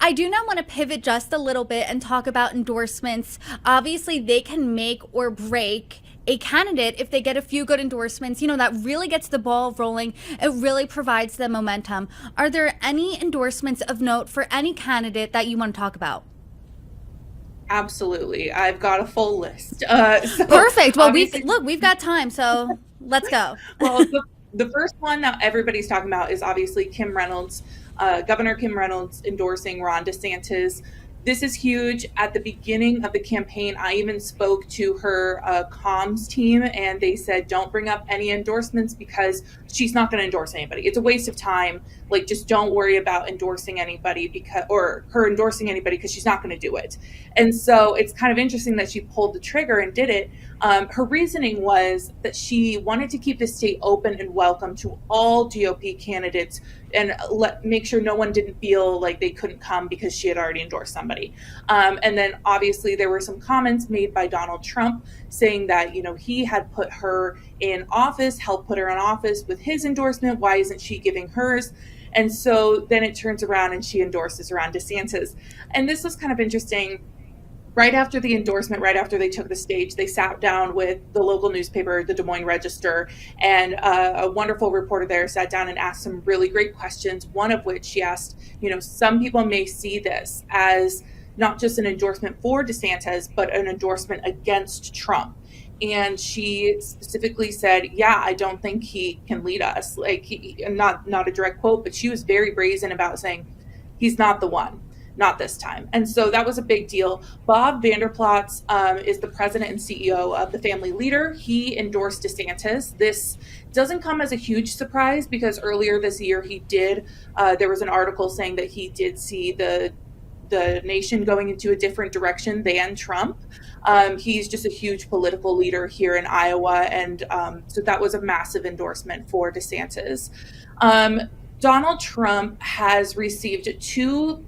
I do now want to pivot just a little bit and talk about endorsements. Obviously, they can make or break a candidate if they get a few good endorsements. That really gets the ball rolling. It really provides the momentum. Are there any endorsements of note for any candidate that you want to talk about? Absolutely. I've got a full list. Perfect. Well, Obviously, we've got time, so let's go. well, the first one that everybody's talking about is obviously Kim Reynolds, Governor Kim Reynolds endorsing Ron DeSantis. This is huge. At the beginning of the campaign, I even spoke to her comms team, and they said, don't bring up any endorsements because she's not going to endorse anybody. It's a waste of time. Like, just don't worry about endorsing anybody or her endorsing anybody because she's not going to do it. And so it's kind of interesting that she pulled the trigger and did it. Her reasoning was that she wanted to keep the state open and welcome to all GOP candidates and make sure no one didn't feel like they couldn't come because she had already endorsed somebody. And then obviously there were some comments made by Donald Trump saying that, he had put her in office, helped put her in office with his endorsement. Why isn't she giving hers? And so then it turns around and she endorses Ron DeSantis. And this was kind of interesting. Right after the endorsement, right after they took the stage, they sat down with the local newspaper, the Des Moines Register, and a wonderful reporter there sat down and asked some really great questions, one of which she asked, some people may see this as not just an endorsement for DeSantis, but an endorsement against Trump. And she specifically said, yeah, I don't think he can lead us. Like, not a direct quote, but she was very brazen about saying, he's not the one. Not this time. And so that was a big deal. Bob Vanderplatz is the president and CEO of the Family Leader. He endorsed DeSantis. This doesn't come as a huge surprise because earlier this year there was an article saying that he did see the nation going into a different direction than Trump. He's just a huge political leader here in Iowa. And so that was a massive endorsement for DeSantis. Donald Trump has received two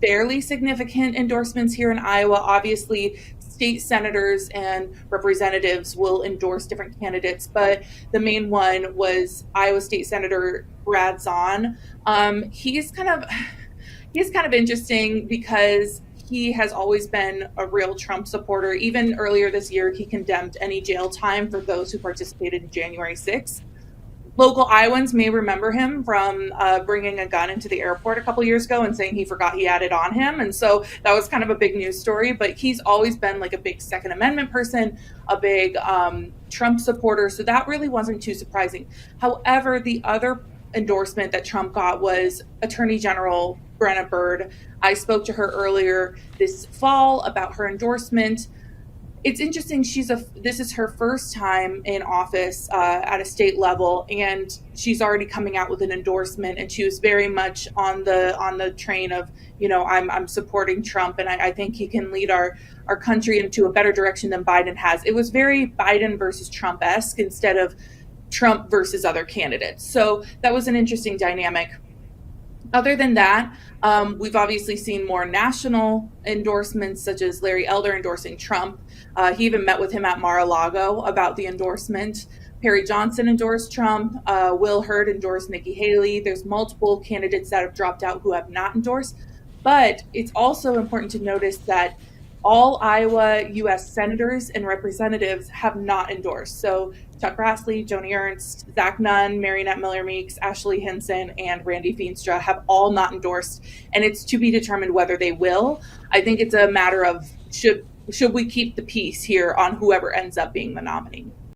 fairly significant endorsements here in Iowa. Obviously, state senators and representatives will endorse different candidates, but the main one was Iowa State Senator Brad Zahn. He's kind of interesting because he has always been a real Trump supporter. Even earlier this year, he condemned any jail time for those who participated in January 6th. Local Iowans may remember him from bringing a gun into the airport a couple years ago and saying he forgot he had it on him. And so that was kind of a big news story. But he's always been like a big Second Amendment person, a big Trump supporter. So that really wasn't too surprising. However, the other endorsement that Trump got was Attorney General Brenna Bird. I spoke to her earlier this fall about her endorsement. It's interesting. This is her first time in office at a state level, and she's already coming out with an endorsement. And she was very much on the train of, I'm supporting Trump, and I think he can lead our country into a better direction than Biden has. It was very Biden versus Trump-esque instead of Trump versus other candidates. So that was an interesting dynamic. Other than that, we've obviously seen more national endorsements, such as Larry Elder endorsing Trump. He even met with him at Mar-a-Lago about the endorsement. Perry Johnson endorsed Trump. Will Hurd endorsed Nikki Haley. There's multiple candidates that have dropped out who have not endorsed. But it's also important to notice that all Iowa U.S. senators and representatives have not endorsed. So Chuck Grassley, Joni Ernst, Zach Nunn, Marionette Miller-Meeks, Ashley Hinson, and Randy Feenstra have all not endorsed. And it's to be determined whether they will. I think it's a matter of should we keep the peace here on whoever ends up being the nominee.